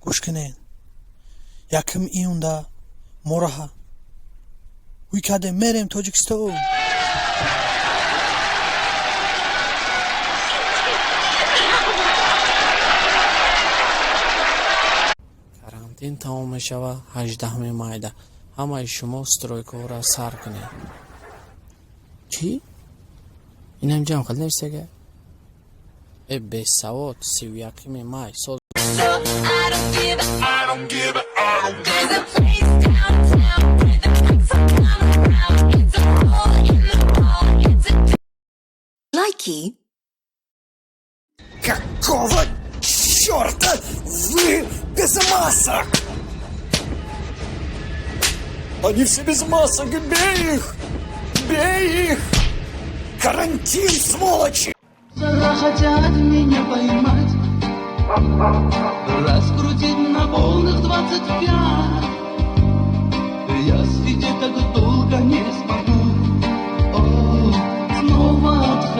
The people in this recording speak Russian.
Guşkinen. Yakım iyunda moraha. Uykade merem Tojikistan. карантин тамом мешава 18 майда. Ҳамаи шумо стройкаҳоро сар кунед. Чӣ? Инам ҷамъ қил нависага? Бесавод 31 май сол Лайки. Какого черта вы без масок? Они все без масок, бей их! Бей их! Карантин, сволочи! Хотят меня поймать, раскрутить на полных 25. Я сидеть так долго не смогу. О, снова